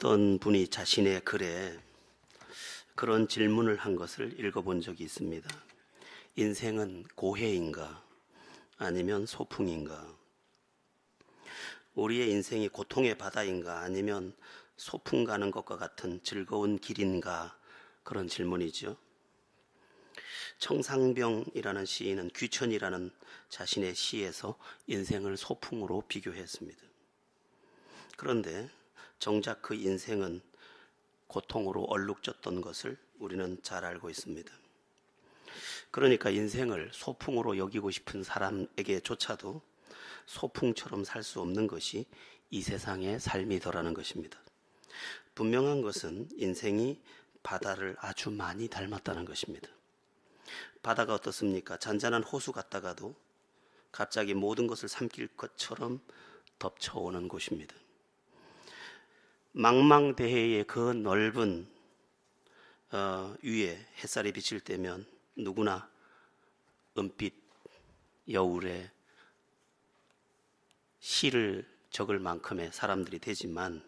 어떤 분이 자신의 글에 그런 질문을 한 것을 읽어본 적이 있습니다. 인생은 고해인가 아니면 소풍인가? 우리의 인생이 고통의 바다인가 아니면 소풍 가는 것과 같은 즐거운 길인가? 그런 질문이죠. 청상병이라는 시인은 귀천이라는 자신의 시에서 인생을 소풍으로 비교했습니다. 그런데 정작 그 인생은 고통으로 얼룩졌던 것을 우리는 잘 알고 있습니다. 그러니까 인생을 소풍으로 여기고 싶은 사람에게조차도 소풍처럼 살 수 없는 것이 이 세상의 삶이더라는 것입니다. 분명한 것은 인생이 바다를 아주 많이 닮았다는 것입니다. 바다가 어떻습니까? 잔잔한 호수 같다가도 갑자기 모든 것을 삼킬 것처럼 덮쳐오는 곳입니다. 망망대해의 그 넓은 위에 햇살이 비칠 때면 누구나 은빛 여울에 시를 적을 만큼의 사람들이 되지만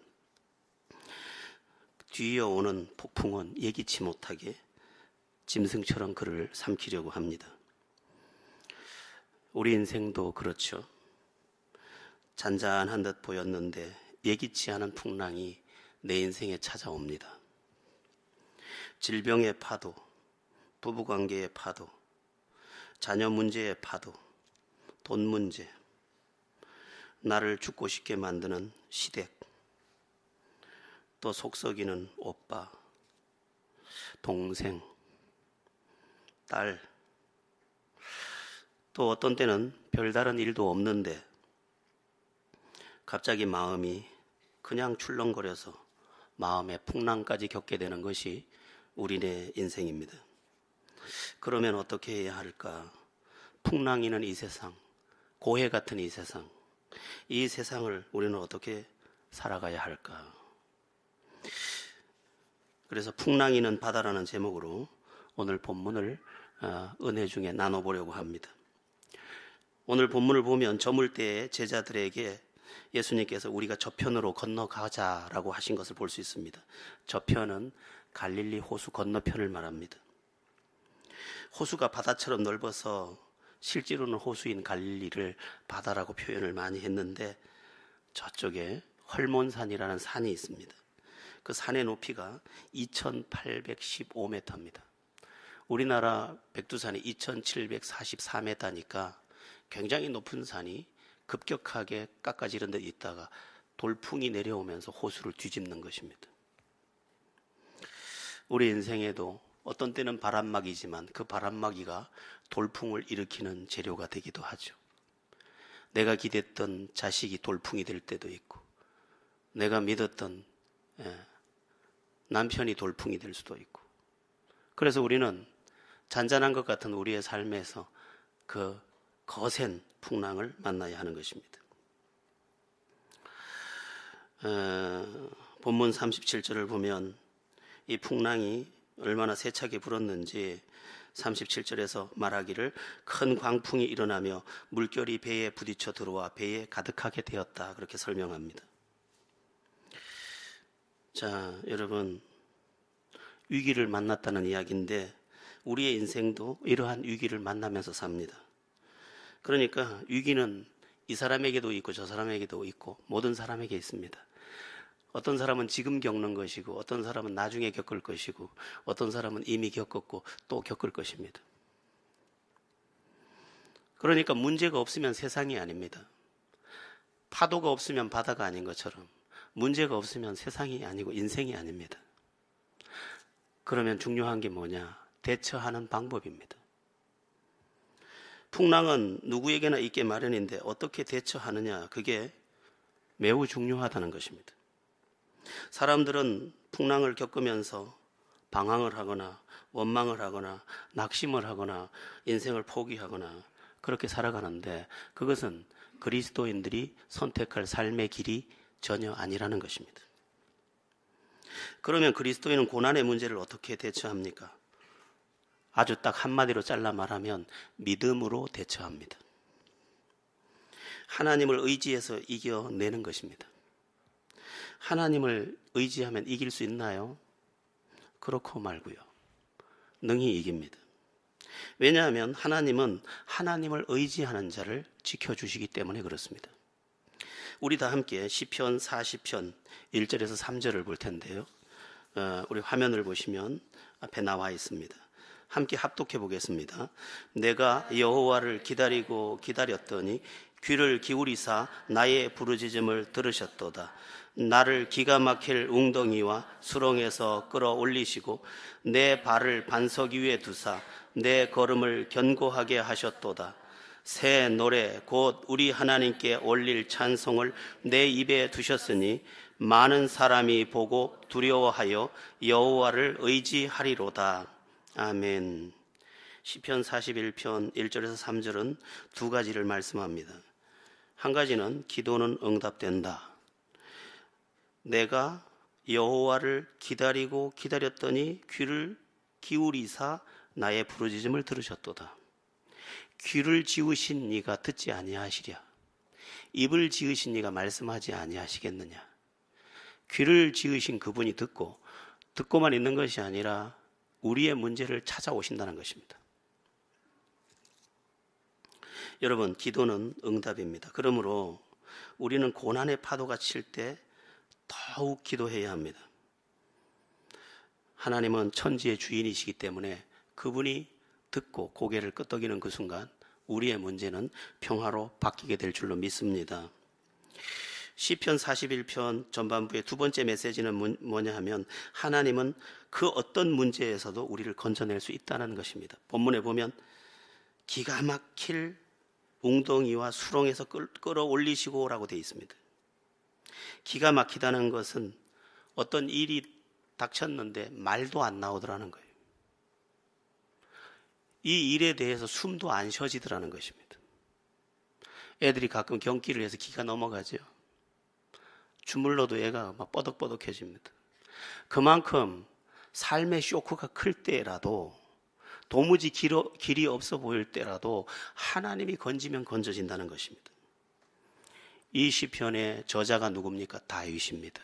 뒤이어오는 폭풍은 예기치 못하게 짐승처럼 그를 삼키려고 합니다. 우리 인생도 그렇죠. 잔잔한 듯 보였는데 예기치 않은 풍랑이 내 인생에 찾아옵니다. 질병의 파도, 부부관계의 파도, 자녀 문제의 파도, 돈 문제, 나를 죽고 싶게 만드는 시댁, 또 속썩이는 오빠, 동생, 딸, 또 어떤 때는 별다른 일도 없는데 갑자기 마음이 그냥 출렁거려서 마음의 풍랑까지 겪게 되는 것이 우리네 인생입니다. 그러면 어떻게 해야 할까? 풍랑이는 이 세상, 고해 같은 이 세상을 우리는 어떻게 살아가야 할까? 그래서 풍랑이는 바다라는 제목으로 오늘 본문을 은혜 중에 나눠보려고 합니다. 오늘 본문을 보면 저물 때에 제자들에게 예수님께서 우리가 저편으로 건너가자라고 하신 것을 볼 수 있습니다. 저편은 갈릴리 호수 건너편을 말합니다. 호수가 바다처럼 넓어서 실제로는 호수인 갈릴리를 바다라고 표현을 많이 했는데 저쪽에 헐몬산이라는 산이 있습니다. 그 산의 높이가 2815m입니다. 우리나라 백두산이 2744m니까 굉장히 높은 산이 급격하게 깎아지른 데 있다가 돌풍이 내려오면서 호수를 뒤집는 것입니다. 우리 인생에도 어떤 때는 바람막이지만 그 바람막이가 돌풍을 일으키는 재료가 되기도 하죠. 내가 기댔던 자식이 돌풍이 될 때도 있고 내가 믿었던 남편이 돌풍이 될 수도 있고, 그래서 우리는 잔잔한 것 같은 우리의 삶에서 그 거센 풍랑을 만나야 하는 것입니다. 본문 37절을 보면 이 풍랑이 얼마나 세차게 불었는지 37절에서 말하기를 큰 광풍이 일어나며 물결이 배에 부딪혀 들어와 배에 가득하게 되었다, 그렇게 설명합니다. 자, 여러분, 위기를 만났다는 이야기인데 우리의 인생도 이러한 위기를 만나면서 삽니다. 그러니까 위기는 이 사람에게도 있고 저 사람에게도 있고 모든 사람에게 있습니다. 어떤 사람은 지금 겪는 것이고 어떤 사람은 나중에 겪을 것이고 어떤 사람은 이미 겪었고 또 겪을 것입니다. 그러니까 문제가 없으면 세상이 아닙니다. 파도가 없으면 바다가 아닌 것처럼 문제가 없으면 세상이 아니고 인생이 아닙니다. 그러면 중요한 게 뭐냐? 대처하는 방법입니다. 풍랑은 누구에게나 있게 마련인데 어떻게 대처하느냐, 그게 매우 중요하다는 것입니다. 사람들은 풍랑을 겪으면서 방황을 하거나 원망을 하거나 낙심을 하거나 인생을 포기하거나 그렇게 살아가는데 그것은 그리스도인들이 선택할 삶의 길이 전혀 아니라는 것입니다. 그러면 그리스도인은 고난의 문제를 어떻게 대처합니까? 아주 딱 한마디로 잘라 말하면 믿음으로 대처합니다. 하나님을 의지해서 이겨내는 것입니다. 하나님을 의지하면 이길 수 있나요? 그렇고 말고요. 능히 이깁니다. 왜냐하면 하나님은 하나님을 의지하는 자를 지켜주시기 때문에 그렇습니다. 우리 다 함께 시편 40편 1절에서 3절을 볼 텐데요. 우리 화면을 보시면 앞에 나와 있습니다. 함께 합독해 보겠습니다. 내가 여호와를 기다리고 기다렸더니 귀를 기울이사 나의 부르짖음을 들으셨도다. 나를 기가 막힐 웅덩이와 수렁에서 끌어올리시고 내 발을 반석 위에 두사 내 걸음을 견고하게 하셨도다. 새 노래 곧 우리 하나님께 올릴 찬송을 내 입에 두셨으니 많은 사람이 보고 두려워하여 여호와를 의지하리로다. 아멘. 시편 41편 1절에서 3절은 두 가지를 말씀합니다. 한 가지는 기도는 응답된다. 내가 여호와를 기다리고 기다렸더니 귀를 기울이사 나의 부르짖음을 들으셨도다. 귀를 지으신 이가 듣지 아니하시랴. 입을 지으신 이가 말씀하지 아니하시겠느냐. 귀를 지으신 그분이 듣고만 있는 것이 아니라 우리의 문제를 찾아오신다는 것입니다. 여러분, 기도는 응답입니다. 그러므로 우리는 고난의 파도가 칠 때 더욱 기도해야 합니다. 하나님은 천지의 주인이시기 때문에 그분이 듣고 고개를 끄덕이는 그 순간 우리의 문제는 평화로 바뀌게 될 줄로 믿습니다. 시편 41편 전반부의 두 번째 메시지는 뭐냐 하면 하나님은 그 어떤 문제에서도 우리를 건져낼 수 있다는 것입니다. 본문에 보면 기가 막힐 웅덩이와 수렁에서 끌어올리시고 라고 되어 있습니다. 기가 막히다는 것은 어떤 일이 닥쳤는데 말도 안 나오더라는 거예요. 이 일에 대해서 숨도 안 쉬어지더라는 것입니다. 애들이 가끔 경기를 해서 기가 넘어가죠. 주물러도 애가 막 뻐덕뻐덕해집니다. 그만큼 삶의 쇼크가 클 때라도 도무지 길이 없어 보일 때라도 하나님이 건지면 건져진다는 것입니다. 이 시편의 저자가 누굽니까? 다윗입니다.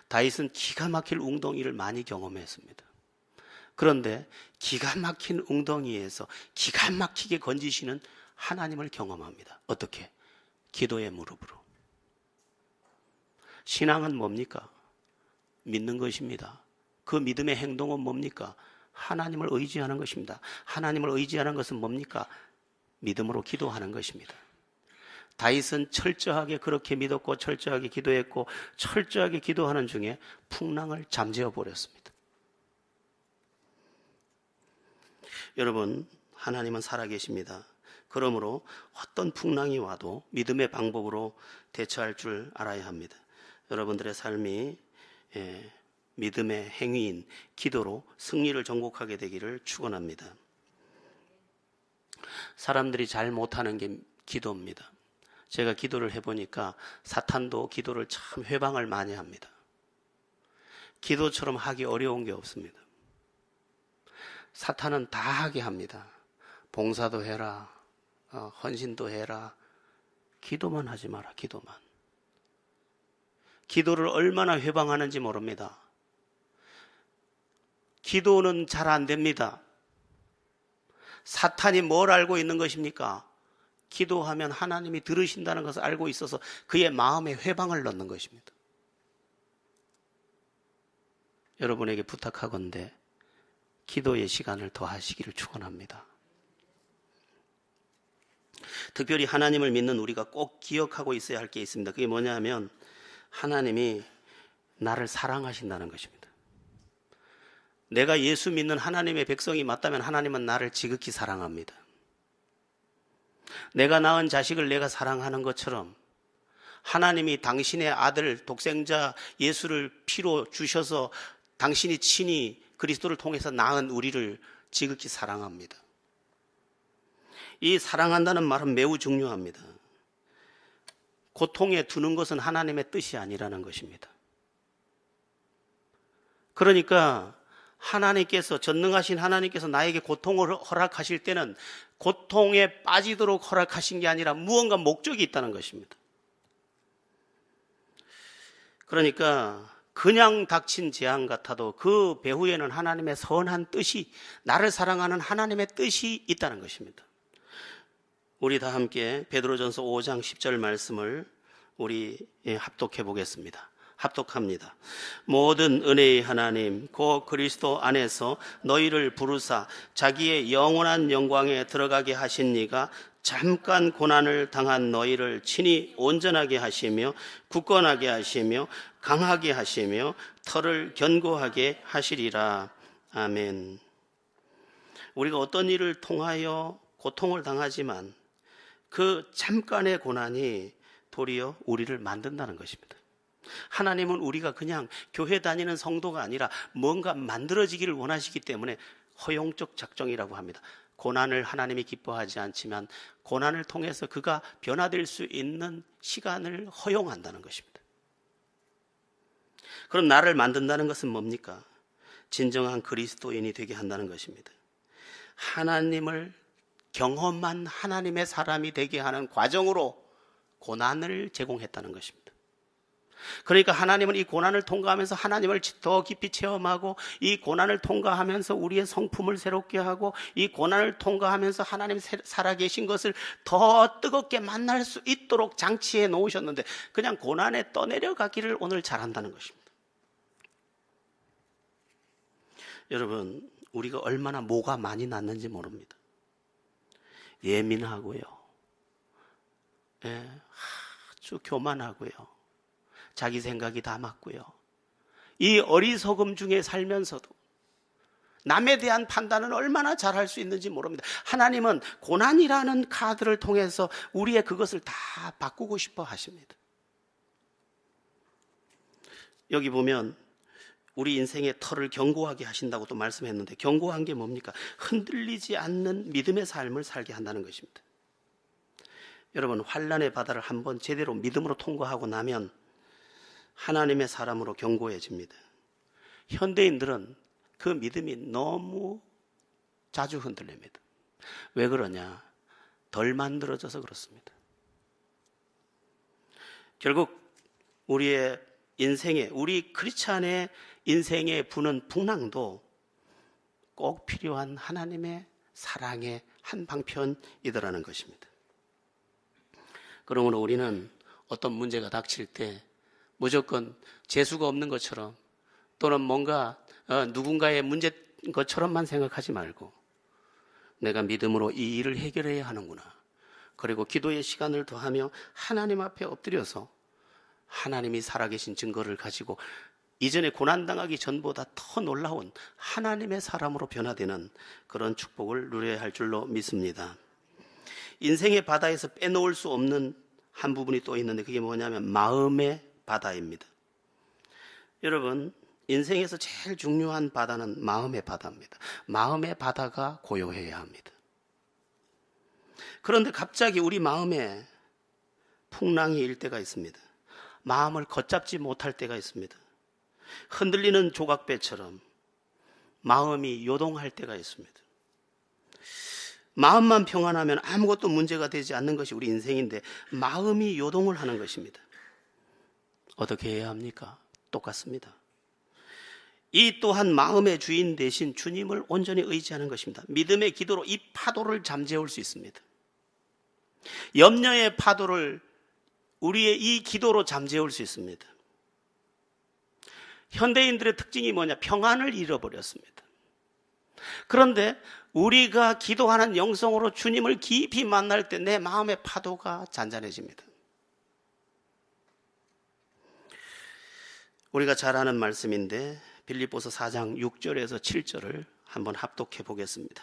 다윗은 기가 막힐 웅덩이를 많이 경험했습니다. 그런데 기가 막힌 웅덩이에서 기가 막히게 건지시는 하나님을 경험합니다. 어떻게? 기도의 무릎으로. 신앙은 뭡니까? 믿는 것입니다. 그 믿음의 행동은 뭡니까? 하나님을 의지하는 것입니다. 하나님을 의지하는 것은 뭡니까? 믿음으로 기도하는 것입니다. 다윗은 철저하게 그렇게 믿었고 철저하게 기도했고 철저하게 기도하는 중에 풍랑을 잠재워 버렸습니다. 여러분, 하나님은 살아계십니다. 그러므로 어떤 풍랑이 와도 믿음의 방법으로 대처할 줄 알아야 합니다. 여러분들의 삶이 믿음의 행위인 기도로 승리를 정복하게 되기를 축원합니다. 사람들이 잘 못하는 게 기도입니다. 제가 기도를 해보니까 사탄도 기도를 참 회방을 많이 합니다. 기도처럼 하기 어려운 게 없습니다. 사탄은 다 하게 합니다. 봉사도 해라, 헌신도 해라. 기도만 하지 마라, 기도만. 기도를 얼마나 회방하는지 모릅니다. 기도는 잘 안 됩니다. 사탄이 뭘 알고 있는 것입니까? 기도하면 하나님이 들으신다는 것을 알고 있어서 그의 마음에 회방을 넣는 것입니다. 여러분에게 부탁하건대 기도의 시간을 더 하시기를 축원합니다. 특별히 하나님을 믿는 우리가 꼭 기억하고 있어야 할 게 있습니다. 그게 뭐냐 하면 하나님이 나를 사랑하신다는 것입니다. 내가 예수 믿는 하나님의 백성이 맞다면 하나님은 나를 지극히 사랑합니다. 내가 낳은 자식을 내가 사랑하는 것처럼 하나님이 당신의 아들 독생자 예수를 피로 주셔서 당신이 친히 그리스도를 통해서 낳은 우리를 지극히 사랑합니다. 이 사랑한다는 말은 매우 중요합니다. 고통에 두는 것은 하나님의 뜻이 아니라는 것입니다. 그러니까 하나님께서, 전능하신 하나님께서 나에게 고통을 허락하실 때는 고통에 빠지도록 허락하신 게 아니라 무언가 목적이 있다는 것입니다. 그러니까 그냥 닥친 재앙 같아도 그 배후에는 하나님의 선한 뜻이, 나를 사랑하는 하나님의 뜻이 있다는 것입니다. 우리 다 함께 베드로전서 5장 10절 말씀을 우리 합독해 보겠습니다. 합독합니다. 모든 은혜의 하나님 곧 그리스도 안에서 너희를 부르사 자기의 영원한 영광에 들어가게 하신 이가 잠깐 고난을 당한 너희를 친히 온전하게 하시며 굳건하게 하시며 강하게 하시며 털을 견고하게 하시리라. 아멘. 우리가 어떤 일을 통하여 고통을 당하지만 그 잠깐의 고난이 도리어 우리를 만든다는 것입니다. 하나님은 우리가 그냥 교회 다니는 성도가 아니라 뭔가 만들어지기를 원하시기 때문에 허용적 작정이라고 합니다. 고난을 하나님이 기뻐하지 않지만 고난을 통해서 그가 변화될 수 있는 시간을 허용한다는 것입니다. 그럼 나를 만든다는 것은 뭡니까? 진정한 그리스도인이 되게 한다는 것입니다. 하나님을 경험한 하나님의 사람이 되게 하는 과정으로 고난을 제공했다는 것입니다. 그러니까 하나님은 이 고난을 통과하면서 하나님을 더 깊이 체험하고 이 고난을 통과하면서 우리의 성품을 새롭게 하고 이 고난을 통과하면서 하나님 살아계신 것을 더 뜨겁게 만날 수 있도록 장치해 놓으셨는데 그냥 고난에 떠내려가기를 오늘 잘한다는 것입니다. 여러분, 우리가 얼마나 뭐가 많이 났는지 모릅니다. 예민하고요, 아주 교만하고요, 자기 생각이 다 맞고요, 이 어리석음 중에 살면서도 남에 대한 판단은 얼마나 잘할 수 있는지 모릅니다. 하나님은 고난이라는 카드를 통해서 우리의 그것을 다 바꾸고 싶어 하십니다. 여기 보면 우리 인생의 털을 견고하게 하신다고 또 말씀했는데 견고한 게 뭡니까? 흔들리지 않는 믿음의 삶을 살게 한다는 것입니다. 여러분, 환난의 바다를 한번 제대로 믿음으로 통과하고 나면 하나님의 사람으로 견고해집니다. 현대인들은 그 믿음이 너무 자주 흔들립니다. 왜 그러냐? 덜 만들어져서 그렇습니다. 결국 우리의 인생에, 우리 크리스찬의 인생에 부는 풍랑도 꼭 필요한 하나님의 사랑의 한 방편이더라는 것입니다. 그러므로 우리는 어떤 문제가 닥칠 때 무조건 재수가 없는 것처럼 또는 뭔가 누군가의 문제인 것처럼만 생각하지 말고 내가 믿음으로 이 일을 해결해야 하는구나. 그리고 기도의 시간을 더하며 하나님 앞에 엎드려서 하나님이 살아계신 증거를 가지고 이전에 고난당하기 전보다 더 놀라운 하나님의 사람으로 변화되는 그런 축복을 누려야 할 줄로 믿습니다. 인생의 바다에서 빼놓을 수 없는 한 부분이 또 있는데 그게 뭐냐면 마음의 바다입니다. 여러분, 인생에서 제일 중요한 바다는 마음의 바다입니다. 마음의 바다가 고요해야 합니다. 그런데 갑자기 우리 마음에 풍랑이 일 때가 있습니다. 마음을 걷잡지 못할 때가 있습니다. 흔들리는 조각배처럼 마음이 요동할 때가 있습니다. 마음만 평안하면 아무것도 문제가 되지 않는 것이 우리 인생인데 마음이 요동을 하는 것입니다. 어떻게 해야 합니까? 똑같습니다. 이 또한 마음의 주인 대신 주님을 온전히 의지하는 것입니다. 믿음의 기도로 이 파도를 잠재울 수 있습니다. 염려의 파도를 우리의 이 기도로 잠재울 수 있습니다. 현대인들의 특징이 뭐냐? 평안을 잃어버렸습니다. 그런데 우리가 기도하는 영성으로 주님을 깊이 만날 때 내 마음의 파도가 잔잔해집니다. 우리가 잘 아는 말씀인데 빌립보서 4장 6절에서 7절을 한번 합독해 보겠습니다.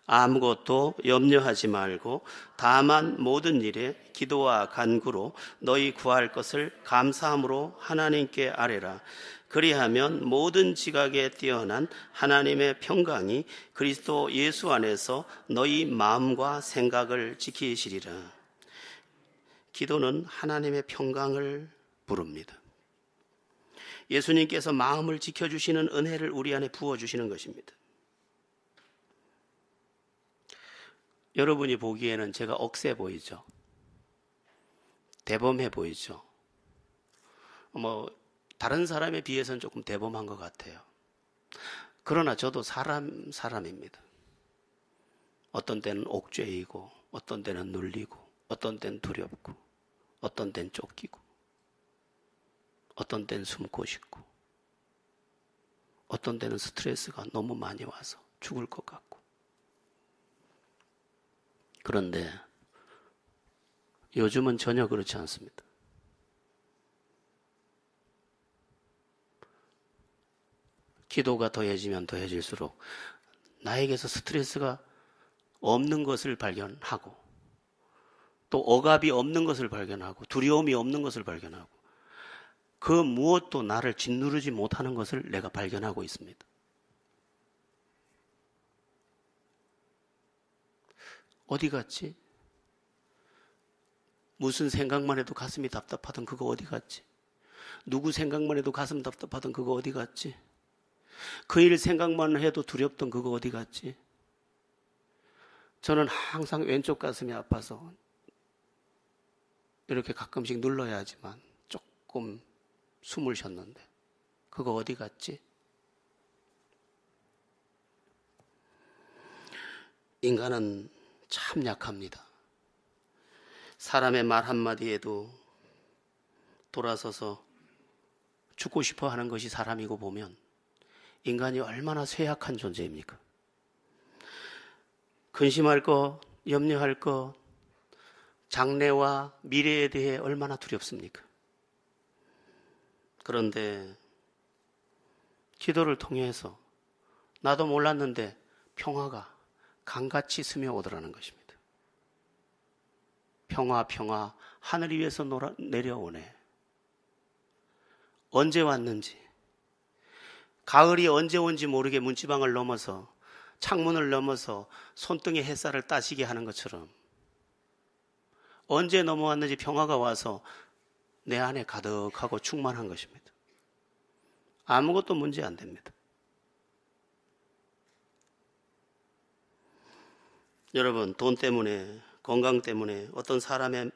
아무것도 염려하지 말고 다만 모든 일에 기도와 간구로 너희 구할 것을 감사함으로 하나님께 아뢰라. 그리하면 모든 지각에 뛰어난 하나님의 평강이 그리스도 예수 안에서 너희 마음과 생각을 지키시리라. 기도는 하나님의 평강을 부릅니다. 예수님께서 마음을 지켜주시는 은혜를 우리 안에 부어주시는 것입니다. 여러분이 보기에는 제가 억세 보이죠? 대범해 보이죠? 다른 사람에 비해서는 조금 대범한 것 같아요. 그러나 저도 사람입니다. 어떤 때는 옥죄이고, 어떤 때는 눌리고, 어떤 때는 두렵고, 어떤 때는 쫓기고, 어떤 때는 숨고 싶고, 어떤 때는 스트레스가 너무 많이 와서 죽을 것 같고. 그런데 요즘은 전혀 그렇지 않습니다. 기도가 더해지면 더해질수록 나에게서 스트레스가 없는 것을 발견하고, 또 억압이 없는 것을 발견하고, 두려움이 없는 것을 발견하고, 그 무엇도 나를 짓누르지 못하는 것을 내가 발견하고 있습니다. 어디 갔지? 무슨 생각만 해도 가슴이 답답하던 그거 어디 갔지? 누구 생각만 해도 가슴 답답하던 그거 어디 갔지? 그 일 생각만 해도 두렵던 그거 어디 갔지? 저는 항상 왼쪽 가슴이 아파서 이렇게 가끔씩 눌러야 하지만 조금 숨을 쉬었는데 그거 어디 갔지? 인간은 참 약합니다. 사람의 말 한마디에도 돌아서서 죽고 싶어 하는 것이 사람이고 보면 인간이 얼마나 쇠약한 존재입니까? 근심할 것, 염려할 것, 장래와 미래에 대해 얼마나 두렵습니까? 그런데 기도를 통해서 나도 몰랐는데 평화가 강같이 스며오더라는 것입니다. 평화, 하늘 위에서 내려오네. 언제 왔는지, 가을이 언제 온지 모르게 문지방을 넘어서 창문을 넘어서 손등에 햇살을 따시게 하는 것처럼 언제 넘어왔는지 평화가 와서 내 안에 가득하고 충만한 것입니다. 아무것도 문제 안 됩니다. 여러분, 돈 때문에, 건강 때문에, 어떤 사람의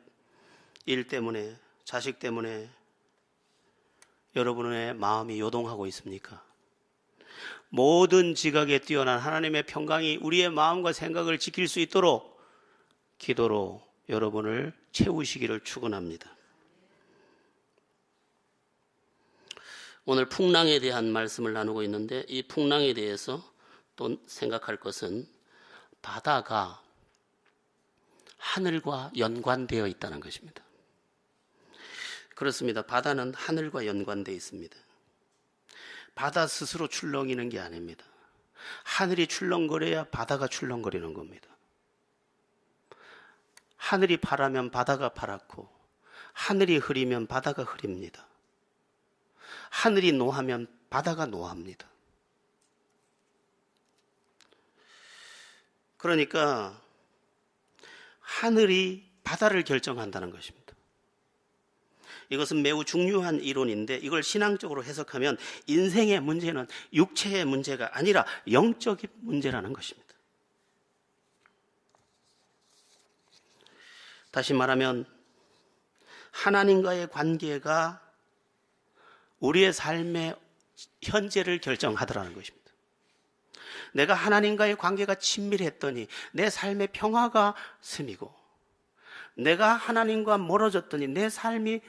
일 때문에, 자식 때문에 여러분의 마음이 요동하고 있습니까? 모든 지각에 뛰어난 하나님의 평강이 우리의 마음과 생각을 지킬 수 있도록 기도로 여러분을 채우시기를 축원합니다. 오늘 풍랑에 대한 말씀을 나누고 있는데 이 풍랑에 대해서 또 생각할 것은 바다가 하늘과 연관되어 있다는 것입니다. 그렇습니다. 바다는 하늘과 연관되어 있습니다. 바다 스스로 출렁이는 게 아닙니다. 하늘이 출렁거려야 바다가 출렁거리는 겁니다. 하늘이 파라면 바다가 파랗고 하늘이 흐리면 바다가 흐립니다. 하늘이 노하면 바다가 노합니다. 그러니까 하늘이 바다를 결정한다는 것입니다. 이것은 매우 중요한 이론인데 이걸 신앙적으로 해석하면 인생의 문제는 육체의 문제가 아니라 영적인 문제라는 것입니다. 다시 말하면 하나님과의 관계가 우리의 삶의 현재를 결정하더라는 것입니다. 내가 하나님과의 관계가 친밀했더니 내 삶의 평화가 스미고 내가 하나님과 멀어졌더니 내 삶이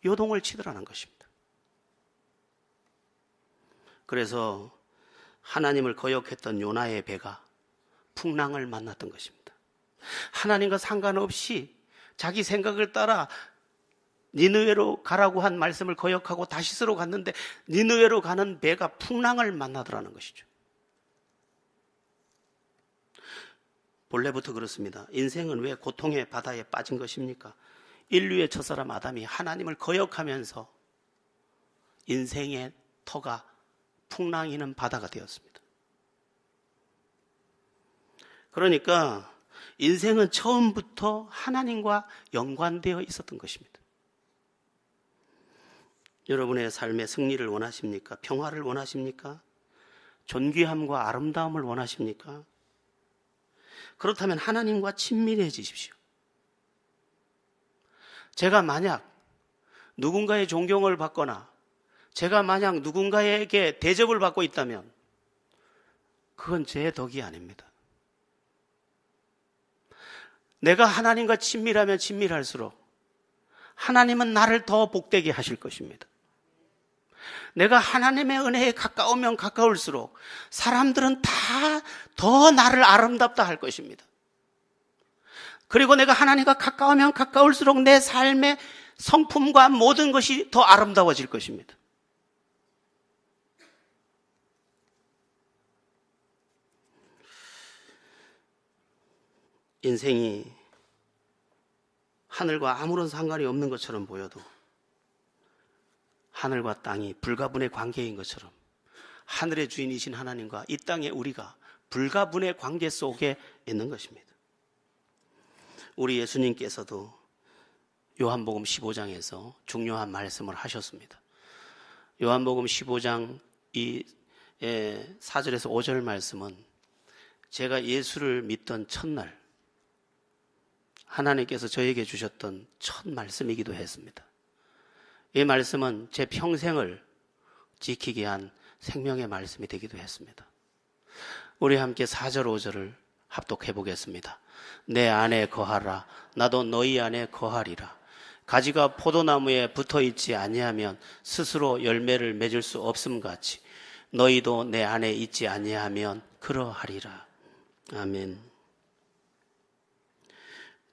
요동을 치더라는 것입니다. 그래서 하나님을 거역했던 요나의 배가 풍랑을 만났던 것입니다. 하나님과 상관없이 자기 생각을 따라 니느웨로 가라고 한 말씀을 거역하고 다시스로 갔는데 니느웨로 가는 배가 풍랑을 만나더라는 것이죠. 본래부터 그렇습니다. 인생은 왜 고통의 바다에 빠진 것입니까? 인류의 첫사람 아담이 하나님을 거역하면서 인생의 터가 풍랑이는 바다가 되었습니다. 그러니까 인생은 처음부터 하나님과 연관되어 있었던 것입니다. 여러분의 삶의 승리를 원하십니까? 평화를 원하십니까? 존귀함과 아름다움을 원하십니까? 그렇다면 하나님과 친밀해지십시오. 제가 만약 누군가의 존경을 받거나 제가 만약 누군가에게 대접을 받고 있다면 그건 제 덕이 아닙니다. 내가 하나님과 친밀하면 친밀할수록 하나님은 나를 더 복되게 하실 것입니다. 내가 하나님의 은혜에 가까우면 가까울수록 사람들은 다 더 나를 아름답다 할 것입니다. 그리고 내가 하나님과 가까우면 가까울수록 내 삶의 성품과 모든 것이 더 아름다워질 것입니다. 인생이 하늘과 아무런 상관이 없는 것처럼 보여도 하늘과 땅이 불가분의 관계인 것처럼 하늘의 주인이신 하나님과 이 땅의 우리가 불가분의 관계 속에 있는 것입니다. 우리 예수님께서도 요한복음 15장에서 중요한 말씀을 하셨습니다. 요한복음 15장 이 4절에서 5절 말씀은 제가 예수를 믿던 첫날 하나님께서 저에게 주셨던 첫 말씀이기도 했습니다. 이 말씀은 제 평생을 지키게 한 생명의 말씀이 되기도 했습니다. 우리 함께 4절 5절을 합독해 보겠습니다. 내 안에 거하라 나도 너희 안에 거하리라. 가지가 포도나무에 붙어있지 아니하면 스스로 열매를 맺을 수 없음같이 너희도 내 안에 있지 아니하면 그러하리라. 아멘.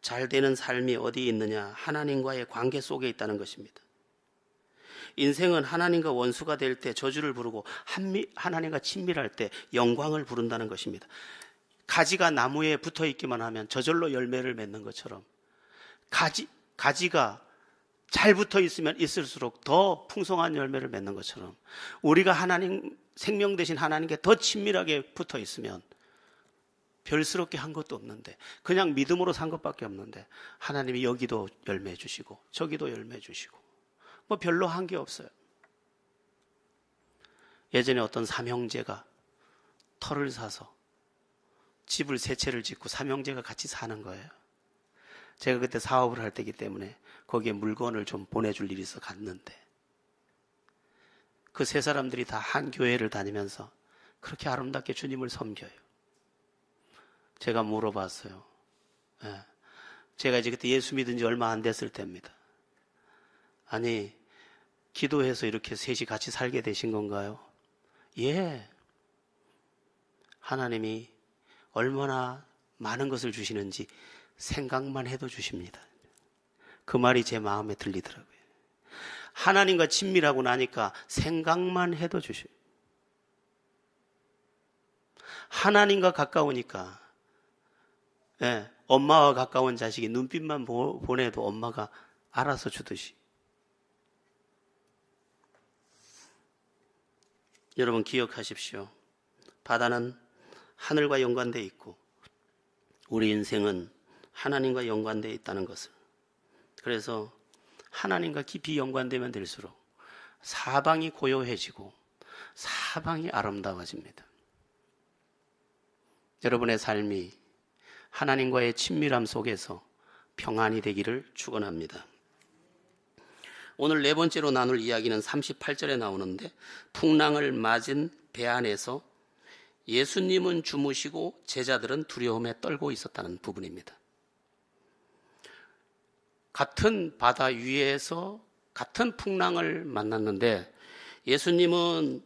잘 되는 삶이 어디 있느냐? 하나님과의 관계 속에 있다는 것입니다. 인생은 하나님과 원수가 될 때 저주를 부르고 하나님과 친밀할 때 영광을 부른다는 것입니다. 가지가 나무에 붙어 있기만 하면 저절로 열매를 맺는 것처럼 가지가 잘 붙어 있으면 있을수록 더 풍성한 열매를 맺는 것처럼 우리가 하나님 생명 되신 하나님께 더 친밀하게 붙어 있으면 별스럽게 한 것도 없는데 그냥 믿음으로 산 것밖에 없는데 하나님이 여기도 열매 주시고 저기도 열매 주시고 뭐 별로 한 게 없어요. 예전에 어떤 삼형제가 터를 사서 집을 세 채를 짓고 삼형제가 같이 사는 거예요. 제가 그때 사업을 할 때이기 때문에 거기에 물건을 좀 보내줄 일이 있어 갔는데 그 세 사람들이 다 한 교회를 다니면서 그렇게 아름답게 주님을 섬겨요. 제가 물어봤어요. 제가 이제 그때 예수 믿은 지 얼마 안 됐을 때입니다. 아니, 기도해서 이렇게 셋이 같이 살게 되신 건가요? 예. 하나님이 얼마나 많은 것을 주시는지 생각만 해도 주십니다. 그 말이 제 마음에 들리더라고요. 하나님과 친밀하고 나니까 생각만 해도 주셔요. 하나님과 가까우니까 엄마와 가까운 자식이 눈빛만 보내도 엄마가 알아서 주듯이. 여러분 기억하십시오. 바다는 하늘과 연관되어 있고 우리 인생은 하나님과 연관되어 있다는 것을. 그래서 하나님과 깊이 연관되면 될수록 사방이 고요해지고 사방이 아름다워집니다. 여러분의 삶이 하나님과의 친밀함 속에서 평안이 되기를 축원합니다. 오늘 네 번째로 나눌 이야기는 38절에 나오는데 풍랑을 맞은 배 안에서 예수님은 주무시고 제자들은 두려움에 떨고 있었다는 부분입니다. 같은 바다 위에서 같은 풍랑을 만났는데 예수님은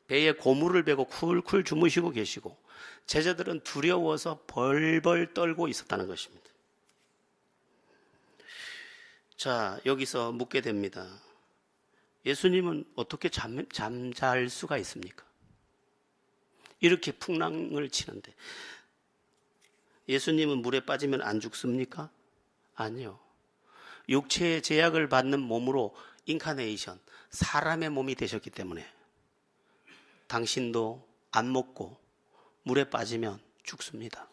배에 고무를 베고 쿨쿨 주무시고 계시고 제자들은 두려워서 벌벌 떨고 있었다는 것입니다. 자, 여기서 묻게 됩니다. 예수님은 어떻게 잠잘 수가 있습니까? 이렇게 풍랑을 치는데 예수님은 물에 빠지면 안 죽습니까? 아니요. 육체의 제약을 받는 몸으로 인카네이션, 사람의 몸이 되셨기 때문에 당신도 안 먹고 물에 빠지면 죽습니다.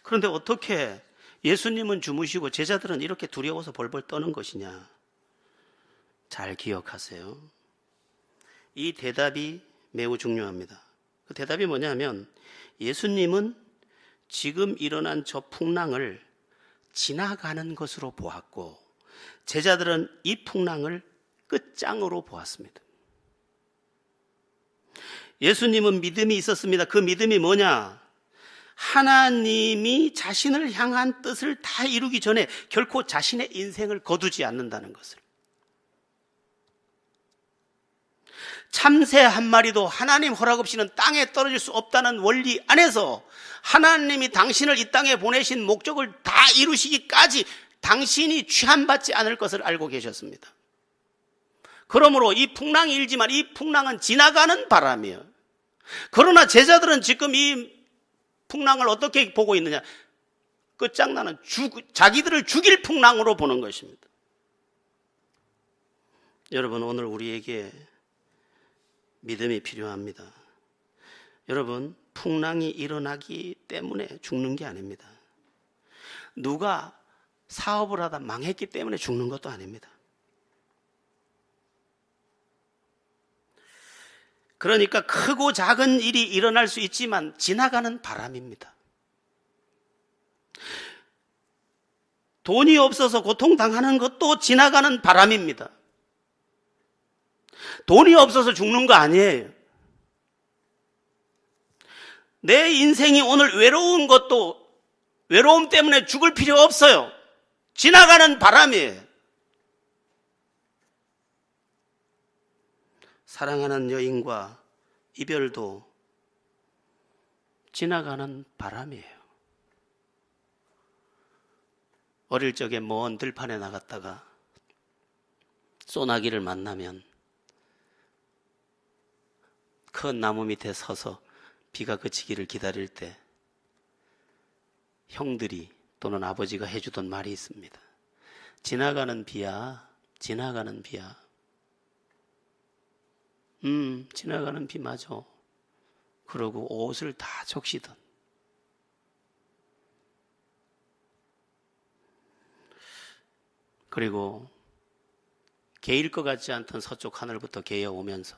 그런데 어떻게 예수님은 주무시고 제자들은 이렇게 두려워서 벌벌 떠는 것이냐? 잘 기억하세요. 이 대답이 매우 중요합니다. 그 대답이 뭐냐면 예수님은 지금 일어난 저 풍랑을 지나가는 것으로 보았고 제자들은 이 풍랑을 끝장으로 보았습니다. 예수님은 믿음이 있었습니다. 그 믿음이 뭐냐? 하나님이 자신을 향한 뜻을 다 이루기 전에 결코 자신의 인생을 거두지 않는다는 것을. 참새 한 마리도 하나님 허락 없이는 땅에 떨어질 수 없다는 원리 안에서 하나님이 당신을 이 땅에 보내신 목적을 다 이루시기까지 당신이 취함받지 않을 것을 알고 계셨습니다. 그러므로 이 풍랑이 일지만 이 풍랑은 지나가는 바람이에요. 그러나 제자들은 지금 이 풍랑을 어떻게 보고 있느냐? 끝장나는 자기들을 죽일 풍랑으로 보는 것입니다. 여러분, 오늘 우리에게 믿음이 필요합니다. 여러분, 풍랑이 일어나기 때문에 죽는 게 아닙니다. 누가 사업을 하다 망했기 때문에 죽는 것도 아닙니다. 그러니까 크고 작은 일이 일어날 수 있지만 지나가는 바람입니다. 돈이 없어서 고통당하는 것도 지나가는 바람입니다. 돈이 없어서 죽는 거 아니에요. 내 인생이 오늘 외로운 것도 외로움 때문에 죽을 필요 없어요. 지나가는 바람이에요. 사랑하는 여인과 이별도 지나가는 바람이에요. 어릴 적에 먼 들판에 나갔다가 소나기를 만나면 큰 나무 밑에 서서 비가 그치기를 기다릴 때 형들이 또는 아버지가 해주던 말이 있습니다. 지나가는 비야, 지나가는 비야. 지나가는 비 맞아. 그러고 옷을 다 적시던. 그리고 개일 것 같지 않던 서쪽 하늘부터 개어오면서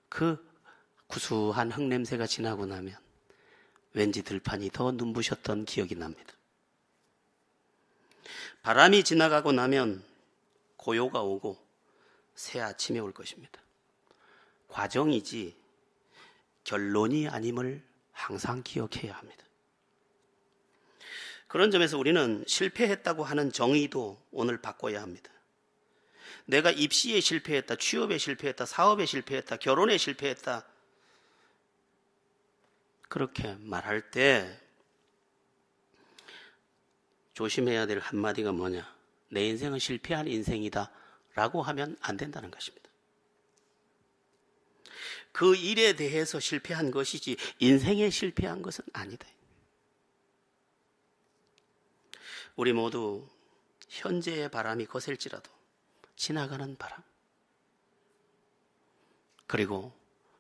그 구수한 흙냄새가 지나고 나면 왠지 들판이 더 눈부셨던 기억이 납니다. 바람이 지나가고 나면 고요가 오고 새 아침이 올 것입니다. 과정이지 결론이 아님을 항상 기억해야 합니다. 그런 점에서 우리는 실패했다고 하는 정의도 오늘 바꿔야 합니다. 내가 입시에 실패했다, 취업에 실패했다, 사업에 실패했다, 결혼에 실패했다, 그렇게 말할 때 조심해야 될 한마디가 뭐냐? 내 인생은 실패한 인생이다 라고 하면 안 된다는 것입니다. 그 일에 대해서 실패한 것이지 인생에 실패한 것은 아니다. 우리 모두 현재의 바람이 거셀지라도 지나가는 바람, 그리고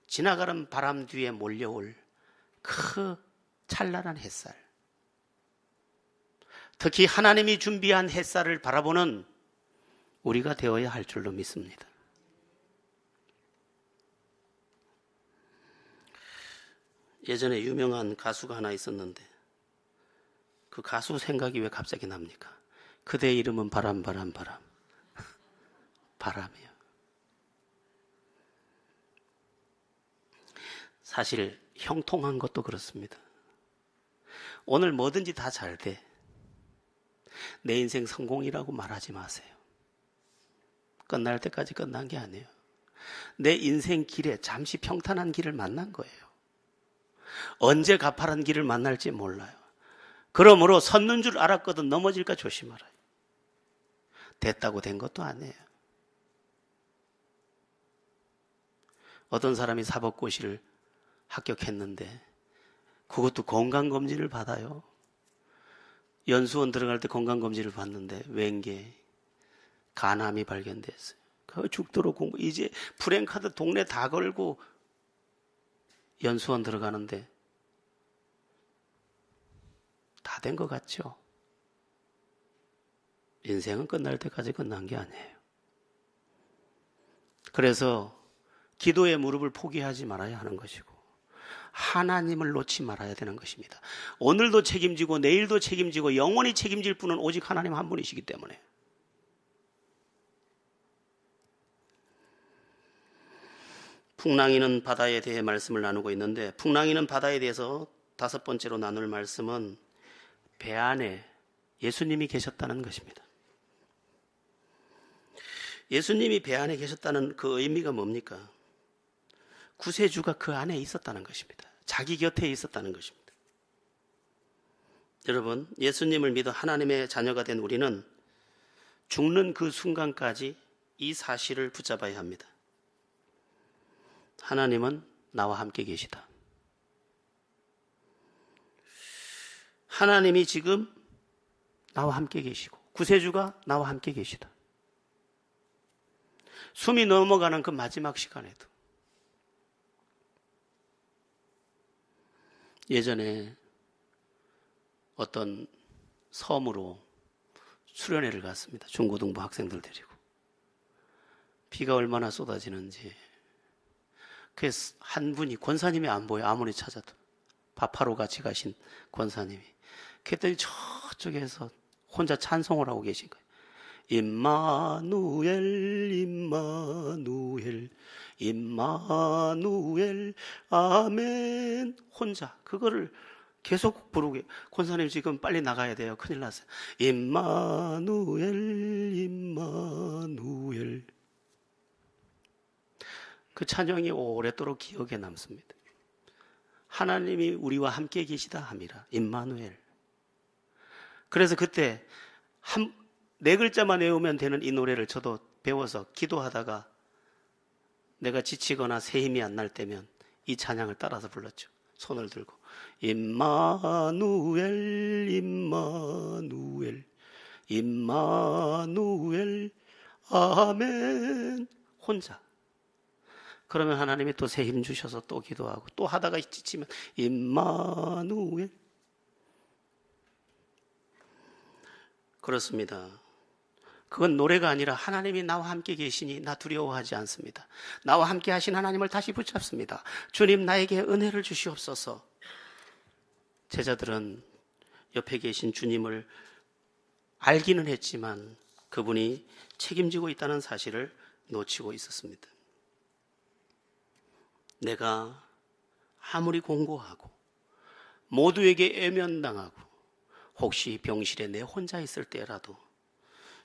지나가는 바람 뒤에 몰려올 그 찬란한 햇살, 특히 하나님이 준비한 햇살을 바라보는 우리가 되어야 할 줄로 믿습니다. 예전에 유명한 가수가 하나 있었는데 그 가수 생각이 왜 갑자기 납니까? 그대 이름은 바람, 바람, 바람. 바람이요. 사실 형통한 것도 그렇습니다. 오늘 뭐든지 다 잘 돼. 내 인생 성공이라고 말하지 마세요. 끝날 때까지 끝난 게 아니에요. 내 인생 길에 잠시 평탄한 길을 만난 거예요. 언제 가파른 길을 만날지 몰라요. 그러므로 섰는 줄 알았거든 넘어질까 조심하라. 됐다고 된 것도 아니에요. 어떤 사람이 사법고시를 합격했는데 그것도 건강검진을 받아요. 연수원 들어갈 때 건강검진을 받는데 왼개, 간암이 발견됐어요. 그 죽도록 공부, 이제 프랭카드 동네 다 걸고 연수원 들어가는데 다 된 것 같죠? 인생은 끝날 때까지 끝난 게 아니에요. 그래서 기도의 무릎을 포기하지 말아야 하는 것이고 하나님을 놓지 말아야 되는 것입니다. 오늘도 책임지고 내일도 책임지고 영원히 책임질 분은 오직 하나님 한 분이시기 때문에 풍랑이는 바다에 대해 말씀을 나누고 있는데, 풍랑이는 바다에 대해서 5번째로 나눌 말씀은 배 안에 예수님이 계셨다는 것입니다. 예수님이 배 안에 계셨다는 그 의미가 뭡니까? 구세주가 그 안에 있었다는 것입니다. 자기 곁에 있었다는 것입니다. 여러분, 예수님을 믿어 하나님의 자녀가 된 우리는 죽는 그 순간까지 이 사실을 붙잡아야 합니다. 하나님은 나와 함께 계시다. 하나님이 지금 나와 함께 계시고 구세주가 나와 함께 계시다. 숨이 넘어가는 그 마지막 시간에도. 예전에 어떤 섬으로 수련회를 갔습니다. 중고등부 학생들 데리고. 비가 얼마나 쏟아지는지. 그래서 한 분이, 권사님이 안 보여. 아무리 찾아도. 바파로 같이 가신 권사님이. 그랬더니 저쪽에서 혼자 찬송을 하고 계신 거예요. 임마누엘 임마누엘 임마누엘 아멘. 혼자 그거를 계속 부르게. 권사님 지금 빨리 나가야 돼요. 큰일 났어요. 임마누엘 임마누엘. 그 찬양이 오랫도록 기억에 남습니다. 하나님이 우리와 함께 계시다 함이라. 임마누엘. 그래서 그때 네 글자만 외우면 되는 이 노래를 저도 배워서 기도하다가 내가 지치거나 새 힘이 안 날 때면 이 찬양을 따라서 불렀죠. 손을 들고 임마누엘 임마누엘 임마누엘 아멘. 혼자. 그러면 하나님이 또 새 힘 주셔서 또 기도하고 또 하다가 지치면 임마누엘. 그렇습니다. 그건 노래가 아니라 하나님이 나와 함께 계시니 나 두려워하지 않습니다. 나와 함께 하신 하나님을 다시 붙잡습니다. 주님, 나에게 은혜를 주시옵소서. 제자들은 옆에 계신 주님을 알기는 했지만 그분이 책임지고 있다는 사실을 놓치고 있었습니다. 내가 아무리 공고하고 모두에게 애면당하고 혹시 병실에 내 혼자 있을 때라도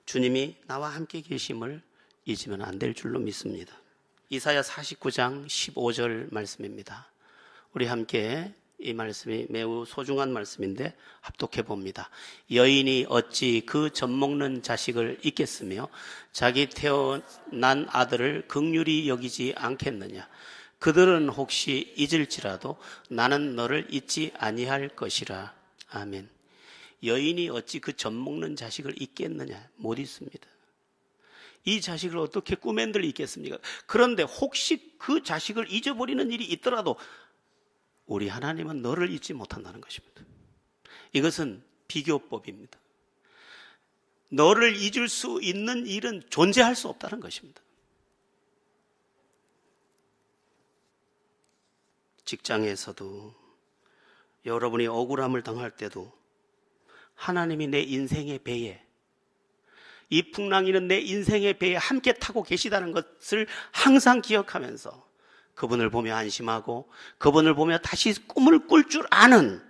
주님이 나와 함께 계심을 잊으면 안 될 줄로 믿습니다. 이사야 49장 15절 말씀입니다. 우리 함께 이 말씀이 매우 소중한 말씀인데 합독해 봅니다. 여인이 어찌 그 젖먹는 자식을 잊겠으며 자기 태어난 아들을 긍휼히 여기지 않겠느냐. 그들은 혹시 잊을지라도 나는 너를 잊지 아니할 것이라. 아멘. 여인이 어찌 그 젖먹는 자식을 잊겠느냐. 못 잊습니다. 이 자식을 어떻게 꿈엔들 잊겠습니까? 그런데 혹시 그 자식을 잊어버리는 일이 있더라도 우리 하나님은 너를 잊지 못한다는 것입니다. 이것은 비교법입니다. 너를 잊을 수 있는 일은 존재할 수 없다는 것입니다. 직장에서도 여러분이 억울함을 당할 때도 하나님이 내 인생의 배에, 이 풍랑이는 내 인생의 배에 함께 타고 계시다는 것을 항상 기억하면서 그분을 보며 안심하고 그분을 보며 다시 꿈을 꿀 줄 아는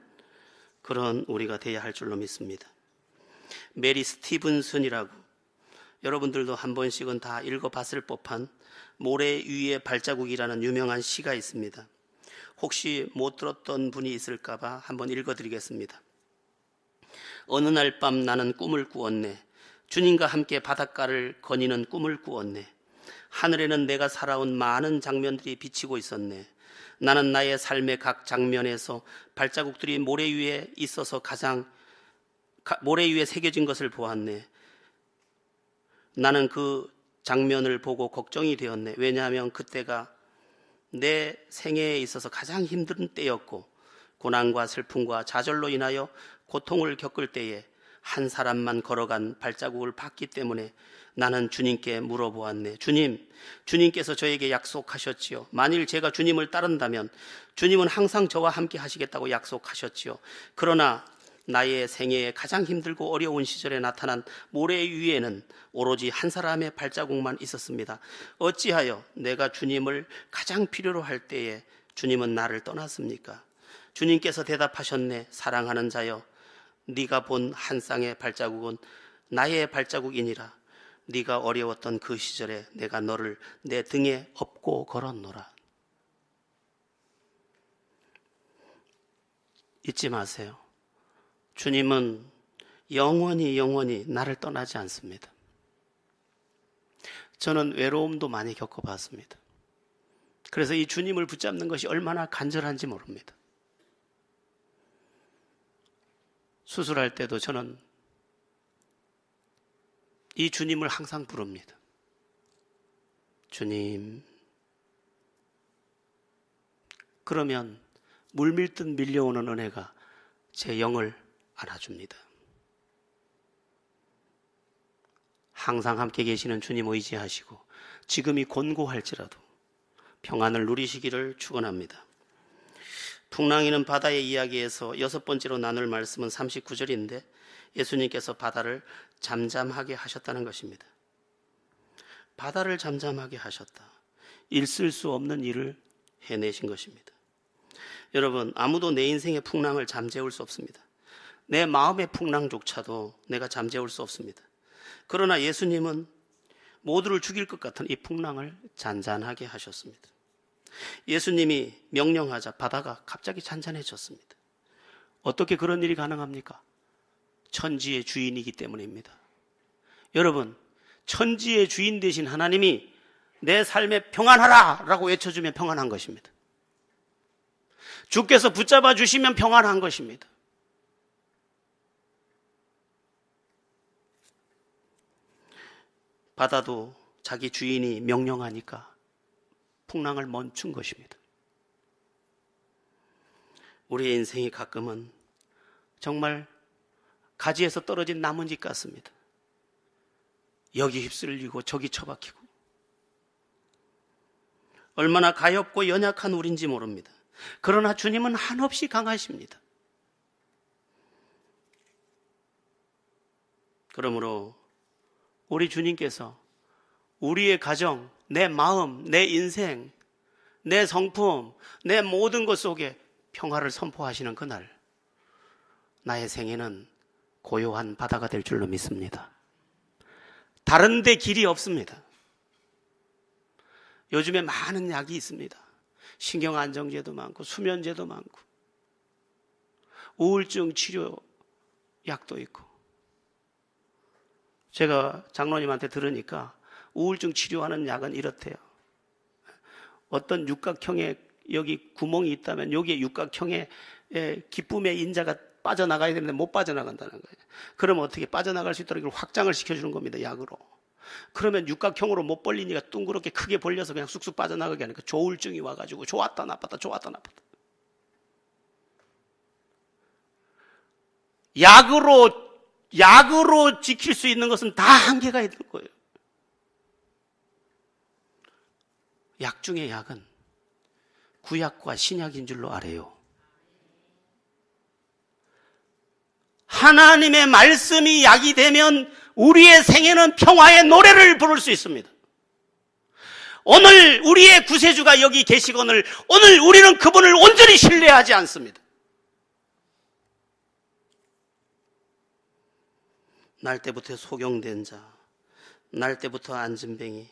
그런 우리가 되어야 할 줄로 믿습니다. 메리 스티븐슨이라고 여러분들도 한 번씩은 다 읽어봤을 법한 모래 위의 발자국이라는 유명한 시가 있습니다. 혹시 못 들었던 분이 있을까봐 한번 읽어드리겠습니다. 어느 날 밤 나는 꿈을 꾸었네. 주님과 함께 바닷가를 거니는 꿈을 꾸었네. 하늘에는 내가 살아온 많은 장면들이 비치고 있었네. 나는 나의 삶의 각 장면에서 발자국들이 모래 위에 있어서 모래 위에 새겨진 것을 보았네. 나는 그 장면을 보고 걱정이 되었네. 왜냐하면 그때가 내 생애에 있어서 가장 힘든 때였고 고난과 슬픔과 좌절로 인하여 고통을 겪을 때에 한 사람만 걸어간 발자국을 봤기 때문에 나는 주님께 물어보았네. 주님께서 저에게 약속하셨지요. 만일 제가 주님을 따른다면 주님은 항상 저와 함께 하시겠다고 약속하셨지요. 그러나 나의 생애에 가장 힘들고 어려운 시절에 나타난 모래 위에는 오로지 한 사람의 발자국만 있었습니다. 어찌하여 내가 주님을 가장 필요로 할 때에 주님은 나를 떠났습니까? 주님께서 대답하셨네. 사랑하는 자여, 네가 본 한 쌍의 발자국은 나의 발자국이니라. 네가 어려웠던 그 시절에 내가 너를 내 등에 업고 걸었노라. 잊지 마세요. 주님은 영원히 나를 떠나지 않습니다. 저는 외로움도 많이 겪어봤습니다. 그래서 이 주님을 붙잡는 것이 얼마나 간절한지 모릅니다. 수술할 때도 저는 이 주님을 항상 부릅니다. 주님. 그러면 물밀듯 밀려오는 은혜가 제 영을 안아줍니다. 항상 함께 계시는 주님 의지하시고 지금이 곤고할지라도 평안을 누리시기를 축원합니다. 풍랑이는 바다의 이야기에서 6번째로 나눌 말씀은 39절인데 예수님께서 바다를 잠잠하게 하셨다는 것입니다. 바다를 잠잠하게 하셨다. 있을 수 없는 일을 해내신 것입니다. 여러분, 아무도 내 인생의 풍랑을 잠재울 수 없습니다. 내 마음의 풍랑조차도 내가 잠재울 수 없습니다. 그러나 예수님은 모두를 죽일 것 같은 이 풍랑을 잔잔하게 하셨습니다. 예수님이 명령하자 바다가 갑자기 잔잔해졌습니다. 어떻게 그런 일이 가능합니까? 천지의 주인이기 때문입니다. 여러분, 천지의 주인 되신 하나님이 내 삶에 평안하라 라고 외쳐주면 평안한 것입니다. 주께서 붙잡아 주시면 평안한 것입니다. 바다도 자기 주인이 명령하니까 풍랑을 멈춘 것입니다. 우리의 인생이 가끔은 정말 가지에서 떨어진 나뭇잎 같습니다. 여기 휩쓸리고 저기 처박히고 얼마나 가엾고 연약한 우리인지 모릅니다. 그러나 주님은 한없이 강하십니다. 그러므로 우리 주님께서 우리의 가정, 내 마음, 내 인생, 내 성품, 내 모든 것 속에 평화를 선포하시는 그날, 나의 생애는 고요한 바다가 될 줄로 믿습니다. 다른 데 길이 없습니다. 요즘에 많은 약이 있습니다. 신경안정제도 많고 수면제도 많고 우울증 치료 약도 있고. 제가 장로님한테 들으니까 우울증 치료하는 약은 이렇대요. 어떤 육각형의 여기 구멍이 있다면 여기에 육각형의 기쁨의 인자가 빠져나가야 되는데 못 빠져나간다는 거예요. 그러면 어떻게 빠져나갈 수 있도록 이걸 확장을 시켜주는 겁니다. 약으로. 그러면 육각형으로 못 벌리니까 둥그렇게 크게 벌려서 그냥 쑥쑥 빠져나가게 하니까 조울증이 와가지고 좋았다 나빴다 좋았다 나빴다. 약으로 지킬 수 있는 것은 다 한계가 있는 거예요. 약 중에 약은 구약과 신약인 줄로 알아요. 하나님의 말씀이 약이 되면 우리의 생애는 평화의 노래를 부를 수 있습니다. 오늘 우리의 구세주가 여기 계시거늘 오늘 우리는 그분을 온전히 신뢰하지 않습니다. 날 때부터 소경된 자, 날 때부터 안진뱅이,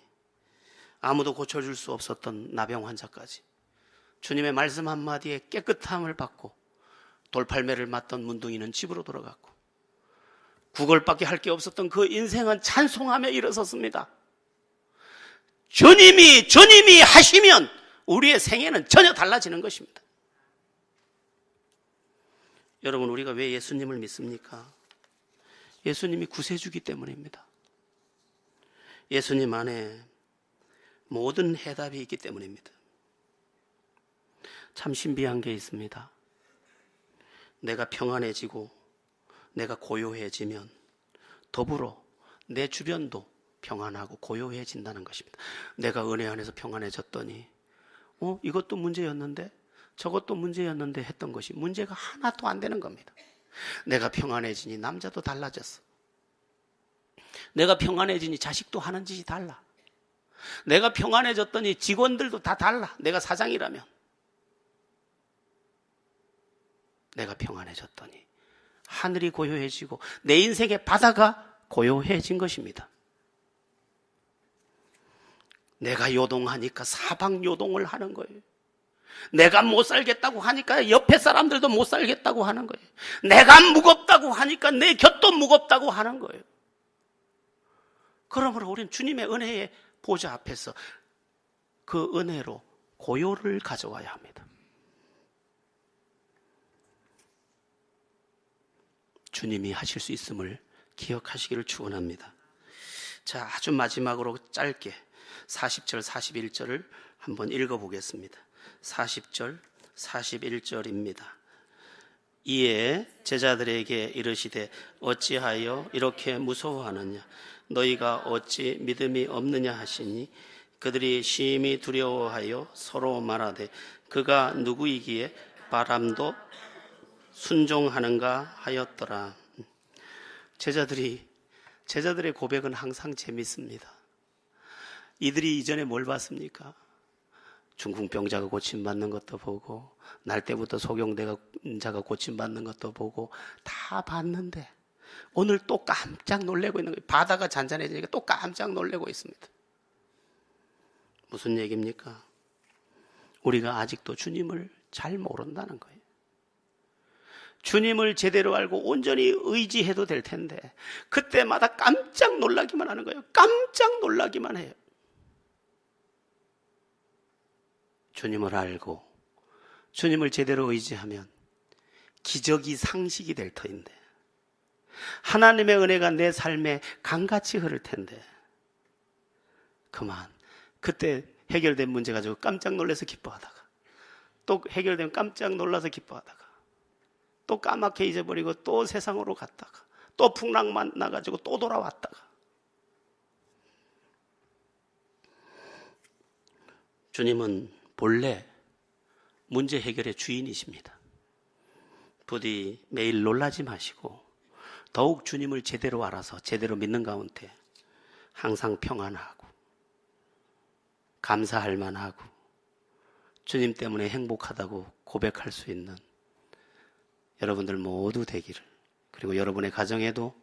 아무도 고쳐줄 수 없었던 나병 환자까지 주님의 말씀 한마디에 깨끗함을 받고 돌팔매를 맞던 문둥이는 집으로 돌아갔고 구걸밖에 할 게 없었던 그 인생은 찬송하며 일어섰습니다. 주님이 하시면 우리의 생애는 전혀 달라지는 것입니다. 여러분, 우리가 왜 예수님을 믿습니까? 예수님이 구세주기 때문입니다. 예수님 안에 모든 해답이 있기 때문입니다. 참 신비한 게 있습니다. 내가 평안해지고 내가 고요해지면 더불어 내 주변도 평안하고 고요해진다는 것입니다. 내가 은혜 안에서 평안해졌더니 이것도 문제였는데 저것도 문제였는데 했던 것이 문제가 하나도 안 되는 겁니다. 내가 평안해지니 남자도 달라졌어. 내가 평안해지니 자식도 하는 짓이 달라. 내가 평안해졌더니 직원들도 다 달라. 내가 사장이라면. 내가 평안해졌더니 하늘이 고요해지고 내 인생의 바다가 고요해진 것입니다. 내가 요동하니까 사방 요동을 하는 거예요. 내가 못 살겠다고 하니까 옆에 사람들도 못 살겠다고 하는 거예요. 내가 무겁다고 하니까 내 곁도 무겁다고 하는 거예요. 그러므로 우리는 주님의 은혜의 보좌 앞에서 그 은혜로 고요를 가져와야 합니다. 주님이 하실 수 있음을 기억하시기를 축원합니다. 자, 아주 마지막으로 짧게 40절, 41절을 한번 읽어보겠습니다. 40절, 41절입니다. 이에 제자들에게 이르시되 어찌하여 이렇게 무서워하느냐? 너희가 어찌 믿음이 없느냐 하시니 그들이 심히 두려워하여 서로 말하되 그가 누구이기에 바람도 순종하는가 하였더라. 제자들의 고백은 항상 재밌습니다. 이들이 이전에 뭘 봤습니까? 중풍병자가 고침받는 것도 보고 날 때부터 소경대자가 고침받는 것도 보고 다 봤는데 오늘 또 깜짝 놀래고 있는 거예요. 바다가 잔잔해지니까 또 깜짝 놀래고 있습니다. 무슨 얘기입니까? 우리가 아직도 주님을 잘 모른다는 거예요. 주님을 제대로 알고 온전히 의지해도 될 텐데 그때마다 깜짝 놀라기만 하는 거예요. 깜짝 놀라기만 해요. 주님을 알고 주님을 제대로 의지하면 기적이 상식이 될 터인데 하나님의 은혜가 내 삶에 강같이 흐를 텐데 그만 그때 해결된 문제 가지고 깜짝 놀라서 기뻐하다가 또 해결되면 깜짝 놀라서 기뻐하다가 또 까맣게 잊어버리고 또 세상으로 갔다가 또 풍랑 만나가지고 또 돌아왔다가 주님은 본래 문제 해결의 주인이십니다. 부디 매일 놀라지 마시고 더욱 주님을 제대로 알아서 제대로 믿는 가운데 항상 평안하고 감사할 만하고 주님 때문에 행복하다고 고백할 수 있는 여러분들 모두 되기를, 그리고 여러분의 가정에도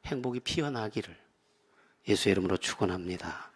행복이 피어나기를 예수의 이름으로 축원합니다.